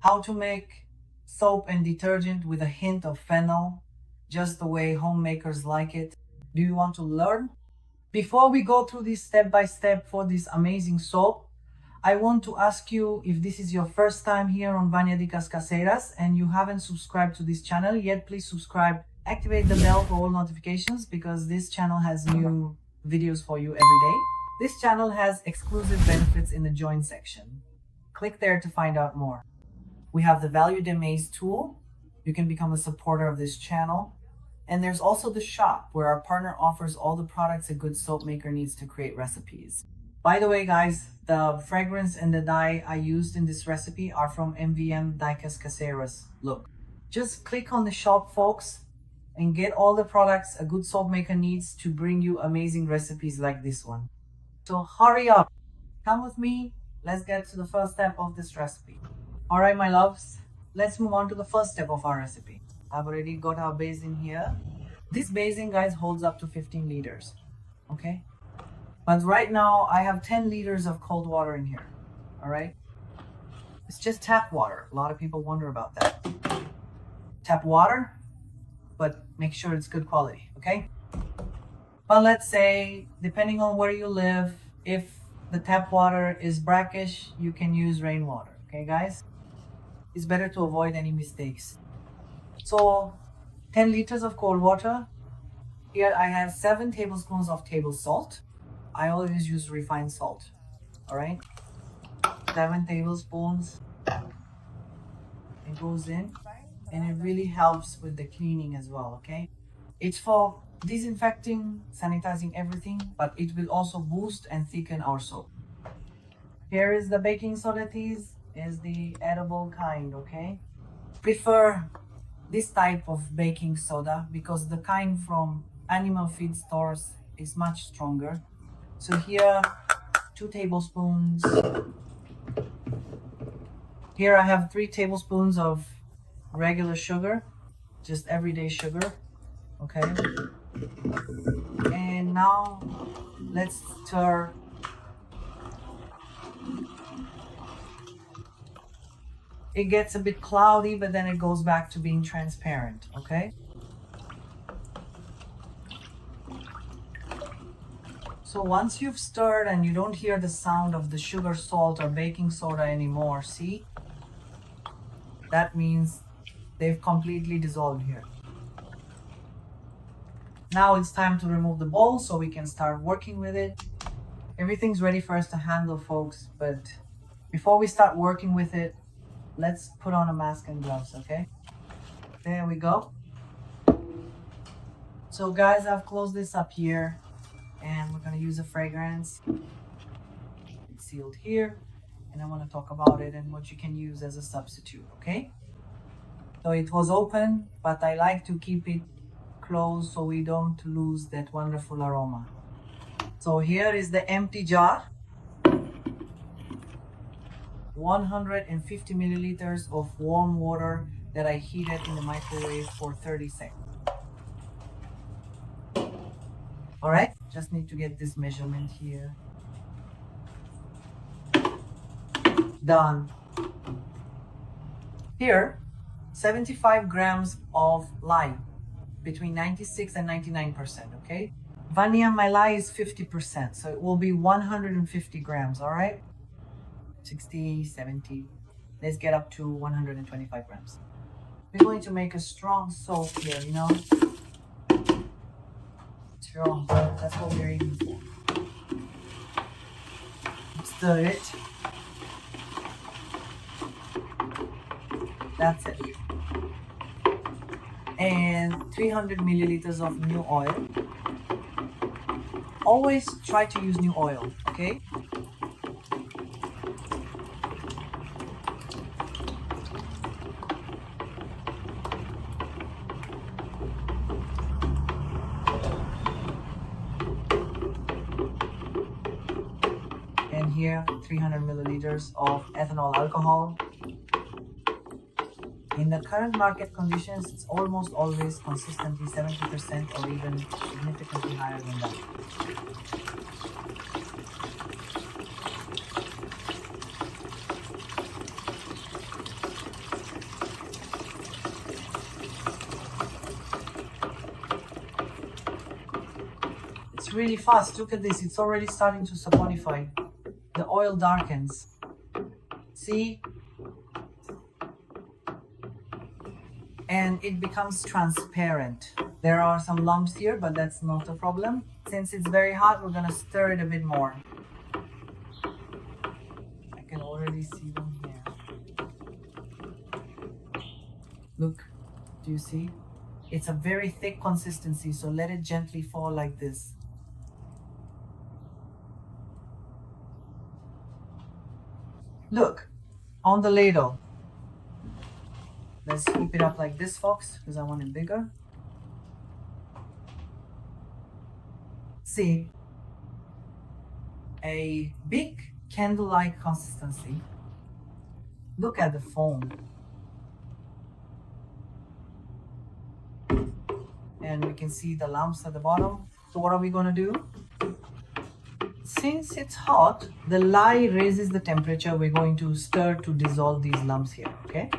how to make soap and detergent with a hint of phenol, just the way homemakers like it. Do you want to learn? Before we go through this step by step for this amazing soap, I want to ask you, if this is your first time here on Vânia, Dicas, Caseiras and you haven't subscribed to this channel yet, please subscribe. Activate the bell for all notifications because this channel has new videos for you every day. This channel has exclusive benefits in the join section. Click there to find out more. We have the Value Amaze tool. You can become a supporter of this channel. And there's also the shop where our partner offers all the products a good soap maker needs to create recipes. By the way, guys, the fragrance and the dye I used in this recipe are from MVM Dicas Caseiras. Look, just click on the shop, folks, and get all the products a good soap maker needs to bring you amazing recipes like this one. So hurry up, come with me. Let's get to the first step of this recipe. All right, my loves, let's move on to the first step of our recipe. I've already got our basin here. This basin, guys, holds up to 15 liters, okay? But right now I have 10 liters of cold water in here, all right? It's just tap water. A lot of people wonder about that. Tap water, but make sure it's good quality, okay? But let's say, depending on where you live, if the tap water is brackish, you can use rainwater, okay, guys? It's better to avoid any mistakes. So 10 liters of cold water. Here I have 7 tablespoons of table salt. I always use refined salt. All right, 7 tablespoons. It goes in and it really helps with the cleaning as well, okay? It's for disinfecting, sanitizing everything, but it will also boost and thicken our soap. Here is the baking soda. This is the edible kind, okay? Prefer this type of baking soda because the kind from animal feed stores is much stronger. So here, 2 tablespoons. Here I have 3 tablespoons of regular sugar, just everyday sugar, okay? And now let's stir. It gets a bit cloudy, but then it goes back to being transparent, okay? So once you've stirred and you don't hear the sound of the sugar, salt, or baking soda anymore, see? That means they've completely dissolved here. Now it's time to remove the bowl so we can start working with it. Everything's ready for us to handle, folks, but before we start working with it, let's put on a mask and gloves, okay? There we go. So guys, I've closed this up here and we're gonna use a fragrance. It's sealed here and I wanna talk about it and what you can use as a substitute, okay? So it was open, but I like to keep it closed so we don't lose that wonderful aroma. So here is the empty jar. 150 milliliters of warm water that I heated in the microwave for 30 seconds. All right, just need to get this measurement here. Done. Here, 75 grams of lye, between 96 and 99%, okay? Vânia, my lye is 50%, so it will be 150 grams, all right? 60, 70, let's get up to 125 grams. We're going to make a strong soap here, you know? Strong, that's what we're aiming for. Stir it. That's it. And 300 milliliters of new oil. Always try to use new oil, okay? And here 300 milliliters of ethanol alcohol. In the current market conditions, it's almost always consistently 70% or even significantly higher than that. It's really fast. Look at this. It's already starting to saponify. The oil darkens. See? And it becomes transparent. There are some lumps here, but that's not a problem. Since it's very hot, we're gonna stir it a bit more. I can already see them here. Look, do you see? It's a very thick consistency, so let it gently fall like this. Look, on the ladle. Let's scoop it up like this, folks, because I want it bigger. See, a big candle-like consistency. Look at the foam. And we can see the lumps at the bottom. So what are we going to do? Since it's hot, the lye raises the temperature. We're going to stir to dissolve these lumps here, okay?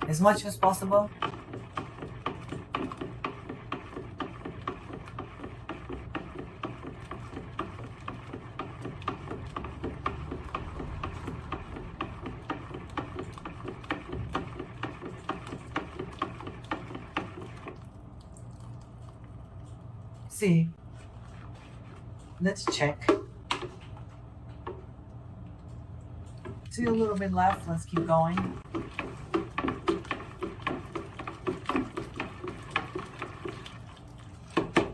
As much as possible. See, let's check. See a little bit left, let's keep going.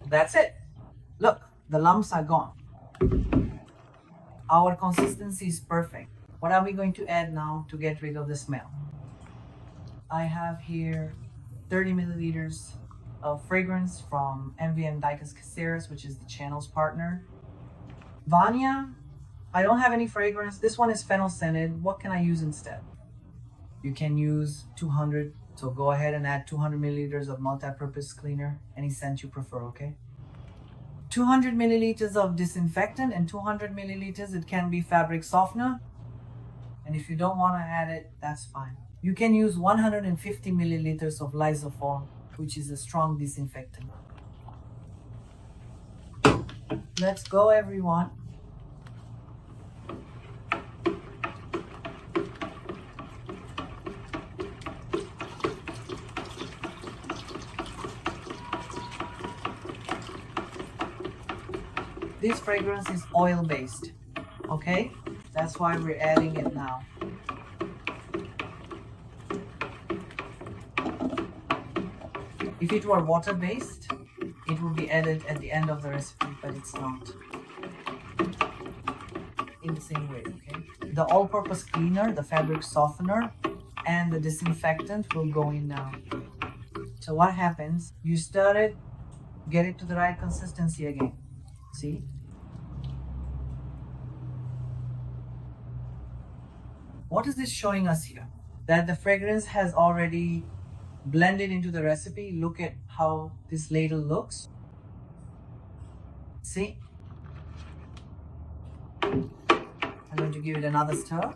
That's it. Look, the lumps are gone. Our consistency is perfect. What are we going to add now to get rid of the smell? I have here 30 milliliters of fragrance from MVM Dicas Caseiras, which is the channel's partner. Vânia, I don't have any fragrance. This one is fennel scented. What can I use instead? You can use 200, so go ahead and add 200 milliliters of multi-purpose cleaner, any scent you prefer, okay? 200 milliliters of disinfectant and 200 milliliters, it can be fabric softener. And if you don't want to add it, that's fine. You can use 150 milliliters of Lysol, which is a strong disinfectant. Let's go, everyone. This fragrance is oil-based, okay? That's why we're adding it now. If it were water-based, it would be added at the end of the recipe, but it's not. In the same way, okay? The all-purpose cleaner, the fabric softener, and the disinfectant will go in now. So what happens? You stir it, get it to the right consistency again. See? What is this showing us here? That the fragrance has already blended into the recipe. Look at how this ladle looks. See? I'm going to give it another stir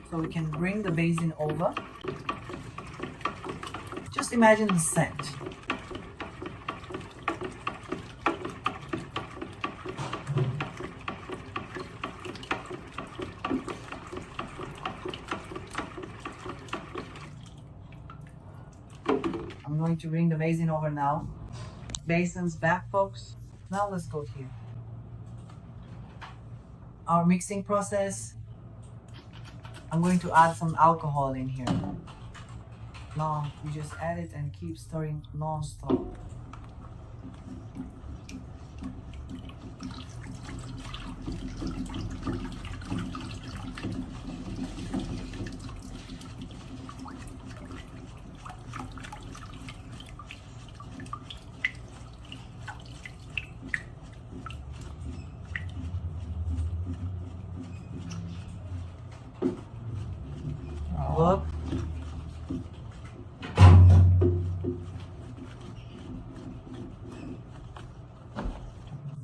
so we can bring the basin over. Just imagine the scent. I'm going to bring the basin over now. Basin's back, folks. Now let's go here. Our mixing process. I'm going to add some alcohol in here. Now you just add it and keep stirring non-stop. Look.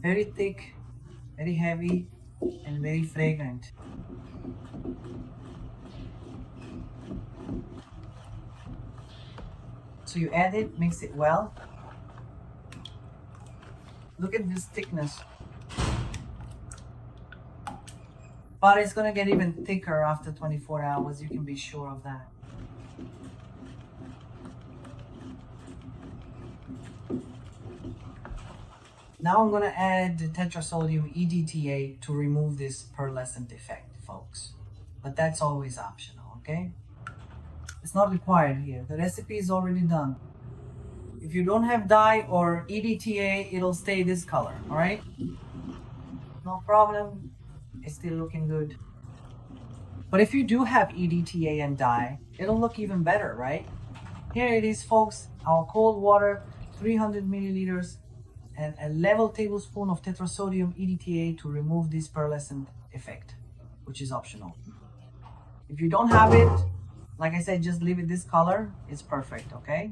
Very thick, very heavy, and very fragrant. So So you add it, mix it well. Look at this thickness. But it's gonna get even thicker after 24 hours, you can be sure of that. Now I'm gonna add the tetrasodium EDTA to remove this pearlescent effect, folks. But that's always optional, okay? It's not required here. The recipe is already done. If you don't have dye or EDTA, it'll stay this color, all right? No problem. It's still looking good. But if you do have EDTA and dye, it'll look even better, right? Here it is, folks. Our cold water, 300 milliliters, and a level tablespoon of tetrasodium EDTA to remove this pearlescent effect, which is optional. If you don't have it, like I said, just leave it this color. It's perfect, okay?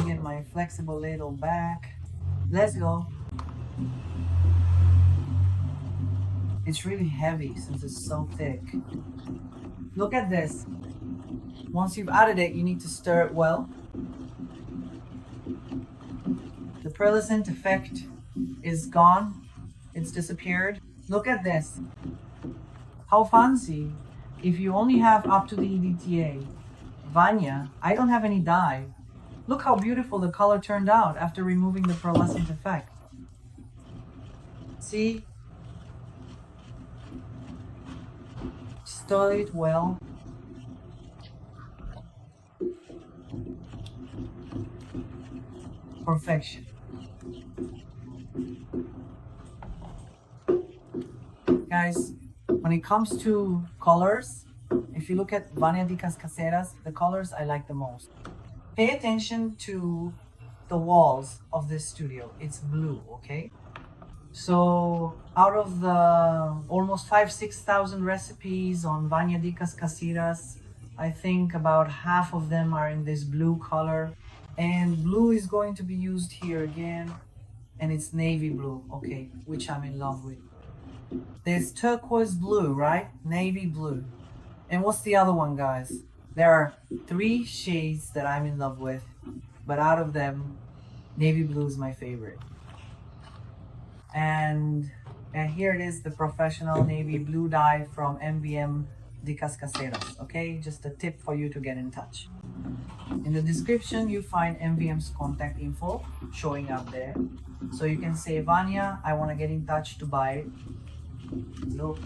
Get my flexible ladle back. Let's go. It's really heavy since it's so thick. Look at this. Once you've added it, you need to stir it well. The pearlescent effect is gone. It's disappeared. Look at this. How fancy. If you only have up to the EDTA. Vânia, I don't have any dye. Look how beautiful the color turned out after removing the pearlescent effect. See? Stir it well. Perfection. Guys, when it comes to colors, if you look at Vânia Dicas Caseiras, the colors I like the most. Pay attention to the walls of this studio. It's blue, okay? So out of the almost 6,000 recipes on Vânia Dicas Caseiras, I think about half of them are in this blue color. And blue is going to be used here again. And it's navy blue, okay, which I'm in love with. There's turquoise blue, right? Navy blue. And what's the other one, guys? There are 3 shades that I'm in love with, but out of them, navy blue is my favorite. And here it is, the professional navy blue dye from MVM Dicas Caseiras, okay? Just a tip for you to get in touch. In the description, you find MVM's contact info showing up there. So you can say, Vânia, I want to get in touch to buy it. Look.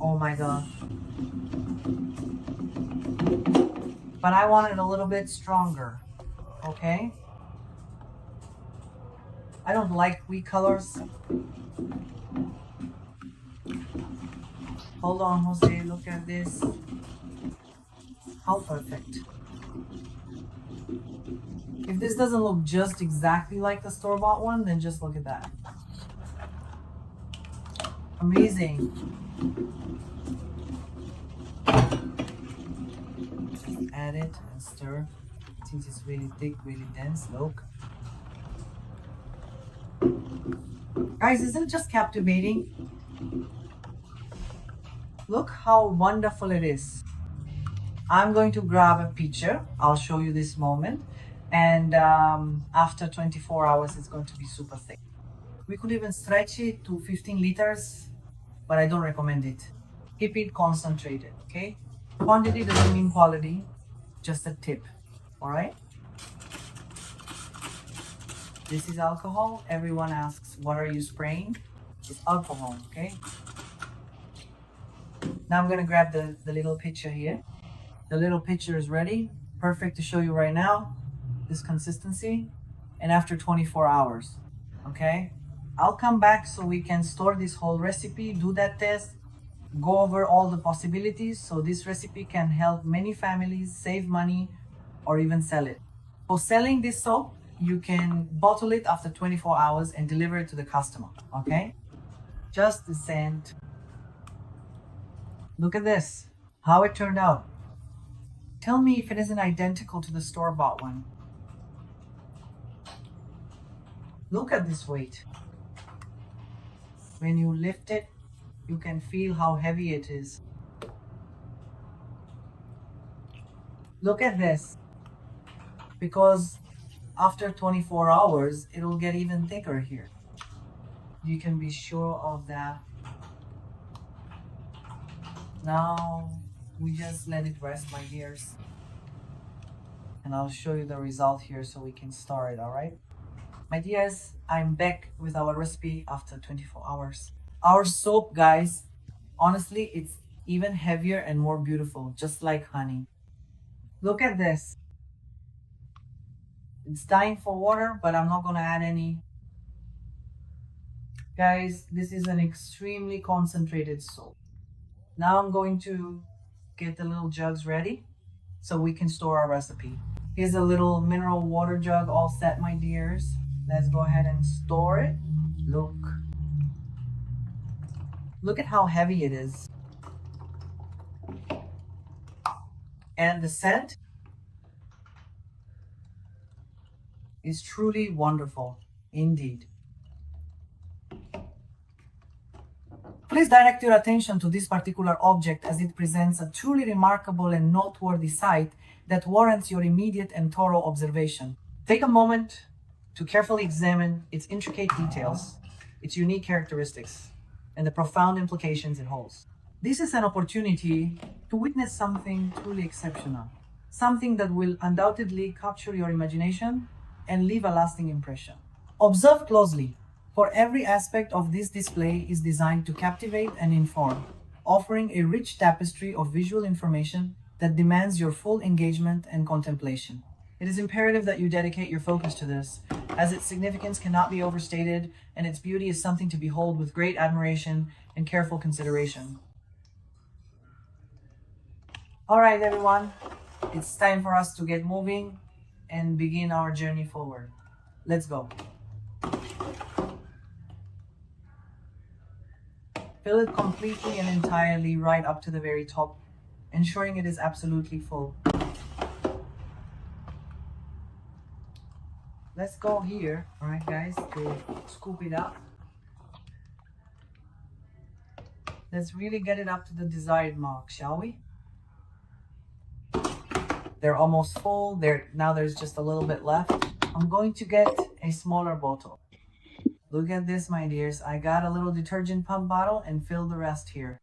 Oh my God. But I want it a little bit stronger, okay? I don't like weak colors. Hold on, Jose, look at this. How perfect. If this doesn't look just exactly like the store-bought one, then just look at that. Amazing. Just add it and stir. Since it's really thick, really dense, look. Guys, isn't it just captivating? Look how wonderful it is. I'm going to grab a picture. I'll show you this moment. And after 24 hours, it's going to be super thick. We could even stretch it to 15 liters, but I don't recommend it. Keep it concentrated, okay? Quantity doesn't mean quality, just a tip, all right? This is alcohol. Everyone asks, what are you spraying? It's alcohol, okay? Now I'm gonna grab the little pitcher here. The little pitcher is ready. Perfect to show you right now, this consistency. And after 24 hours, okay? I'll come back so we can store this whole recipe, do that test, go over all the possibilities so this recipe can help many families save money or even sell it. For selling this soap, you can bottle it after 24 hours and deliver it to the customer, okay? Just the scent. Look at this, how it turned out. Tell me if it isn't identical to the store-bought one. Look at this weight. When you lift it, you can feel how heavy it is. Look at this. Because after 24 hours, it'll get even thicker here. You can be sure of that. Now, we just let it rest, my dears. And I'll show you the result here so we can start it, alright? My dears, I'm back with our recipe after 24 hours. Our soap, guys, honestly, it's even heavier and more beautiful, just like honey. Look at this. It's dying for water, but I'm not gonna add any. Guys, this is an extremely concentrated soap. Now I'm going to get the little jugs ready so we can store our recipe. Here's a little mineral water jug all set, my dears. Let's go ahead and store it. Look at how heavy it is. And the scent is truly wonderful, indeed. Please direct your attention to this particular object as it presents a truly remarkable and noteworthy sight that warrants your immediate and thorough observation. Take a moment to carefully examine its intricate details, its unique characteristics, and the profound implications it holds. This is an opportunity to witness something truly exceptional, something that will undoubtedly capture your imagination and leave a lasting impression. Observe closely, for every aspect of this display is designed to captivate and inform, offering a rich tapestry of visual information that demands your full engagement and contemplation. It is imperative that you dedicate your focus to this, as its significance cannot be overstated and its beauty is something to behold with great admiration and careful consideration. All right, everyone, it's time for us to get moving and begin our journey forward. Let's go. Fill it completely and entirely right up to the very top, ensuring it is absolutely full. Let's go here, all right, guys, to scoop it up. Let's really get it up to the desired mark, shall we? They're almost full. Now there's just a little bit left. I'm going to get a smaller bottle. Look at this, my dears. I got a little detergent pump bottle and fill the rest here.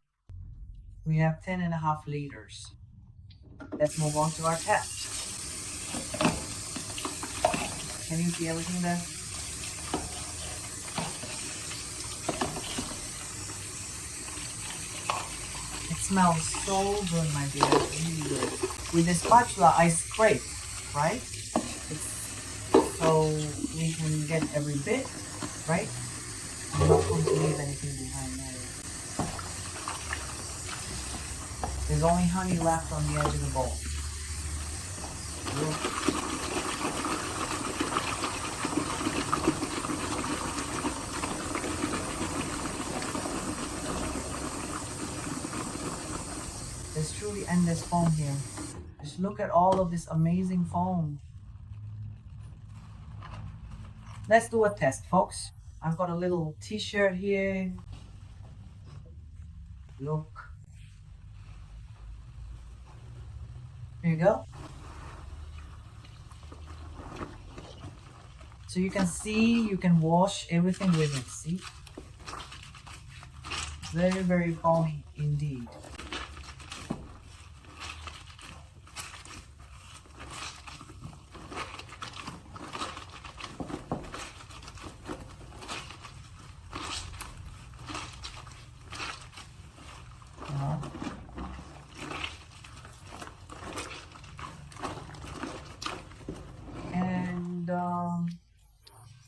We have 10.5 liters. Let's move on to our test. Can you see everything there? It smells so good, my dear. Really good. With the spatula, I scrape, right? So we can get every bit, right? I'm not going to leave anything behind there. There's only honey left on the edge of the bowl. There's truly endless foam here. Just look at all of this amazing foam. Let's do a test, folks. I've got a little t-shirt here. Look. Here you go. So you can see, you can wash everything with it, see? Very, very foamy indeed.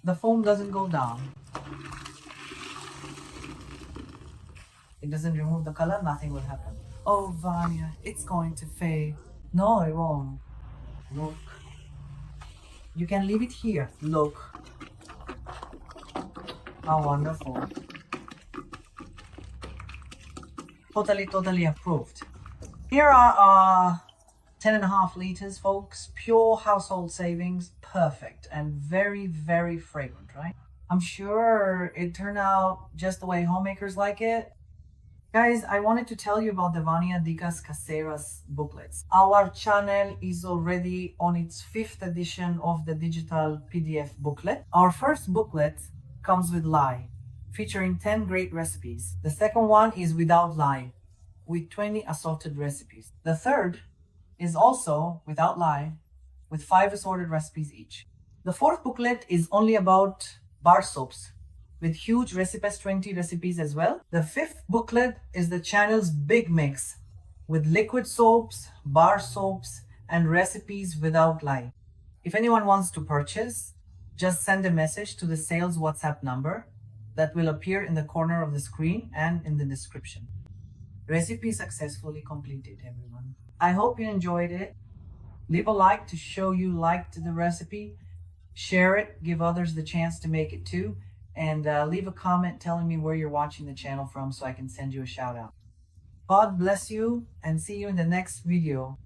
The foam doesn't go down. It doesn't remove the color, nothing will happen. Oh, Vânia, it's going to fade. No, it won't. Look. You can leave it here. Look. How wonderful. Totally approved. Here are 10.5 liters, folks. Pure household savings. Perfect. And very, very fragrant, right? I'm sure it turned out just the way homemakers like it. Guys, I wanted to tell you about the Vânia Dicas Caseiras booklets. Our channel is already on its 5th edition of the digital PDF booklet. Our first booklet comes with lye, featuring 10 great recipes. The second one is without lye, with 20 assorted recipes. The third is also without lye, with 5 assorted recipes each. The fourth booklet is only about bar soaps, with huge recipes, 20 recipes as well. The fifth booklet is the channel's big mix, with liquid soaps, bar soaps, and recipes without lye. If anyone wants to purchase, just send a message to the sales WhatsApp number that will appear in the corner of the screen and in the description. Recipe successfully completed, everyone. I hope you enjoyed it. Leave a like to show you liked the recipe. Share it, give others the chance to make it too. And leave a comment telling me where you're watching the channel from so I can send you a shout out. God bless you and see you in the next video.